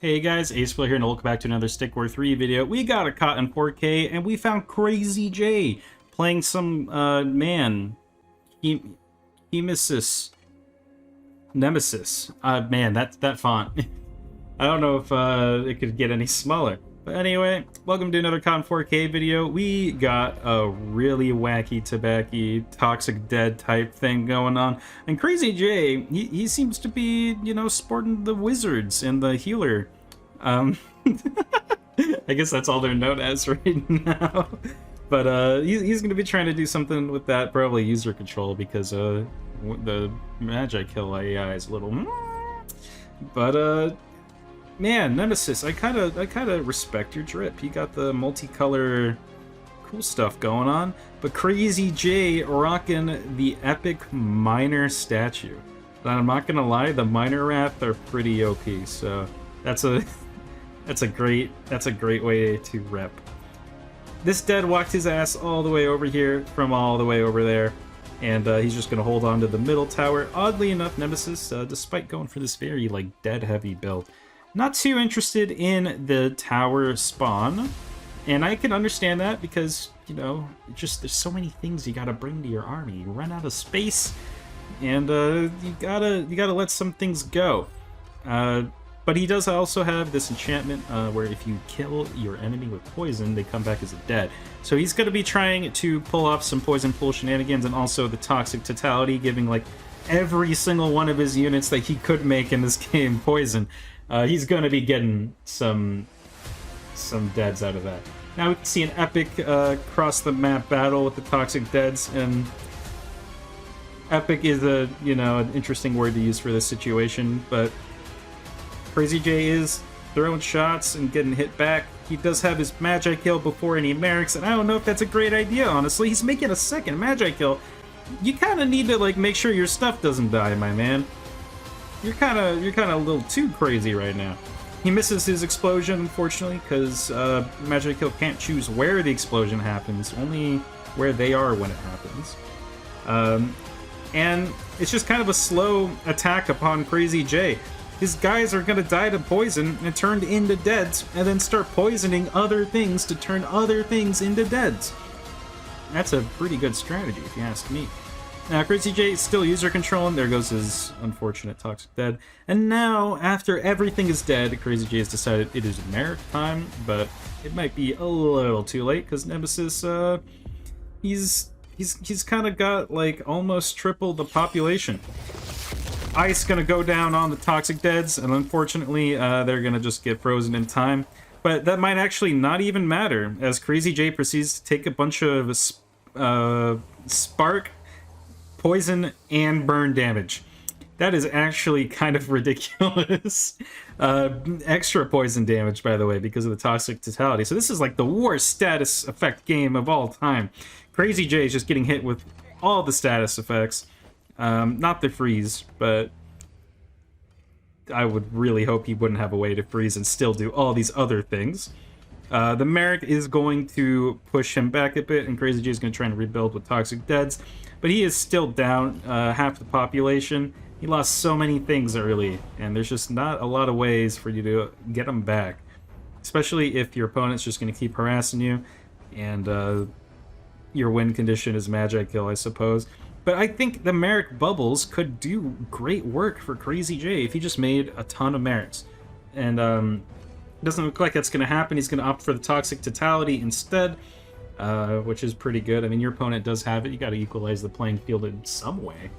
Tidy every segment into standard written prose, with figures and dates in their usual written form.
Hey guys, AsePlayer here, and welcome back to another Stick War 3 video. We got a caught in 4K, and we found Crazy J playing some, Nemesis. Man, that font. I don't know if, it could get any smaller. But anyway, welcome to another caught in 4K video. We got a really wacky, tobacco, toxic dead type thing going on. And Crazy J, he seems to be, you know, sporting the wizards and the healer. I guess that's all they're known as right now. But he's going to be trying to do something with that, probably user control, because the Magi kill AI is a little... But man, Nemesis, I kind of respect your drip. You got the multicolor cool stuff going on, but Crazy J rocking the epic miner statue. And I'm not gonna lie, the miner wrath are pretty OP, so that's a great way to rep. This dead walked his ass all the way over here from all the way over there, and he's just gonna hold on to the middle tower. Oddly enough, Nemesis, despite going for this very like dead heavy build, not too interested in the tower spawn, and I can understand that because, you know, just there's so many things you gotta bring to your army. You run out of space, and you gotta let some things go. But he does also have this enchantment where if you kill your enemy with poison, they come back as dead. So he's gonna be trying to pull off some poison pool shenanigans, and also the toxic totality, giving like every single one of his units that he could make in this game poison. He's going to be getting some deads out of that. Now we can see an epic cross-the-map battle with the toxic deads, and epic is a, you know, an interesting word to use for this situation, but Crazy J is throwing shots and getting hit back. He does have his Magi kill before any Merrics, and I don't know if that's a great idea, honestly. He's making a second Magi kill. You kind of need to, like, make sure your stuff doesn't die, my man. You're kind of a little too crazy right now. He misses his explosion, unfortunately, because Magic Kill can't choose where the explosion happens, only where they are when it happens. And it's just kind of a slow attack upon Crazy J. His guys are going to die to poison and turn into deads, and then start poisoning other things to turn other things into deads. That's a pretty good strategy, if you ask me. Now, Crazy J is still user control, and there goes his unfortunate toxic dead. And now, after everything is dead, Crazy J has decided it is Merrick time, but it might be a little too late, because Nemesis, he's kind of got, like, almost triple the population. Ice gonna go down on the toxic deads, and unfortunately, they're gonna just get frozen in time. But that might actually not even matter, as Crazy J proceeds to take a bunch of spark, poison, and burn damage. That is actually kind of ridiculous. Extra poison damage, by the way, because of the toxic totality. So this is like the worst status effect game of all time. Crazy J is just getting hit with all the status effects. Not the freeze, but I would really hope he wouldn't have a way to freeze and still do all these other things. The Merrick is going to push him back a bit, and Crazy J is going to try and rebuild with toxic deads. But he is still down half the population. He lost so many things early, and there's just not a lot of ways for you to get him back. Especially if your opponent's just going to keep harassing you, and your win condition is Magi Kill, I suppose. But I think the Merrick bubbles could do great work for Crazy J if he just made a ton of Merricks. And it doesn't look like that's going to happen. He's going to opt for the toxic totality instead. Which is pretty good. I mean, your opponent does have it. You got to equalize the playing field in some way.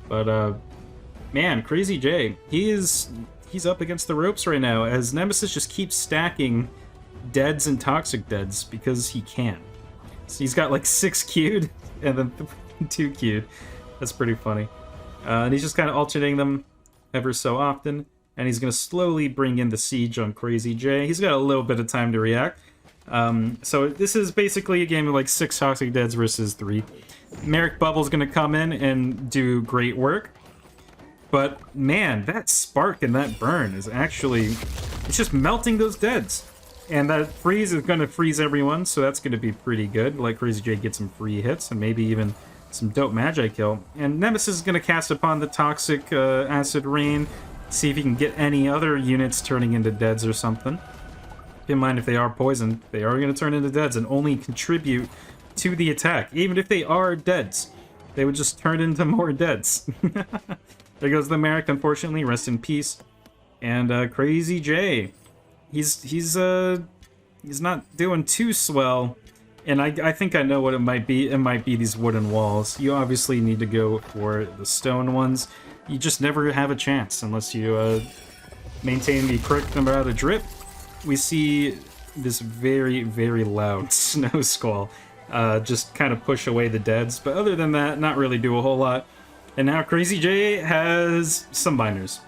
But, man, Crazy J, he's up against the ropes right now, as Nemesis just keeps stacking deads and toxic deads because he can. So he's got like 6 queued and then 2 queued. That's pretty funny. And he's just kind of alternating them ever so often, and he's going to slowly bring in the siege on Crazy J. He's got a little bit of time to react. So this is basically a game of like 6 toxic deads versus 3. Merrick Bubble's gonna come in and do great work. But man, that spark and that burn is actually, it's just melting those deads. And that freeze is gonna freeze everyone, so that's gonna be pretty good. Like Crazy J gets some free hits and maybe even some dope Magi kill. And Nemesis is gonna cast upon the toxic acid rain See if you can get any other units turning into deads or something. Keep in mind, if they are poisoned, they are going to turn into deads and only contribute to the attack. Even if they are deads, they would just turn into more deads. There goes the Merrick, unfortunately. Rest in peace. And Crazy J, he's not doing too swell. And I think I know what it might be. It might be these wooden walls. You obviously need to go for the stone ones. You just never have a chance unless you maintain the correct number of drip. We see this very, very loud snow squall just kind of push away the deads. But other than that, not really do a whole lot. And now Crazy J has some binders.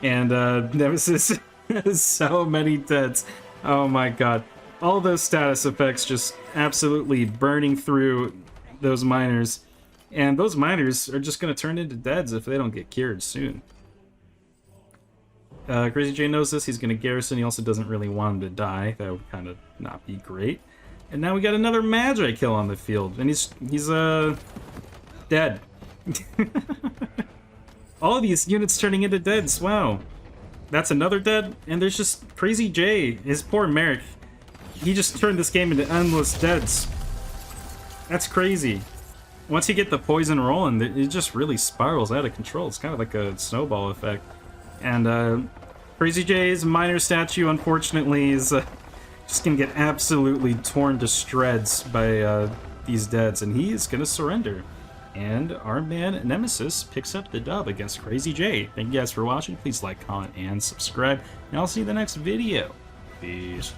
And Nemesis has so many deads. Oh my god. All those status effects just absolutely burning through those miners. And those miners are just going to turn into deads if they don't get cured soon. Crazy J knows this. He's going to garrison. He also doesn't really want him to die. That would kind of not be great. And now we got another Magi kill on the field. And he's dead. All of these units turning into deads. Wow. That's another dead. And there's just Crazy J. His poor Merrick. He just turned this game into endless deads. That's crazy. Once you get the poison rolling, it just really spirals out of control. It's kind of like a snowball effect. And Crazy J's minor statue, unfortunately, is just going to get absolutely torn to shreds by these deads. And he is going to surrender. And our man Nemesis picks up the dub against Crazy J. Thank you guys for watching. Please like, comment, and subscribe. And I'll see you in the next video. Peace.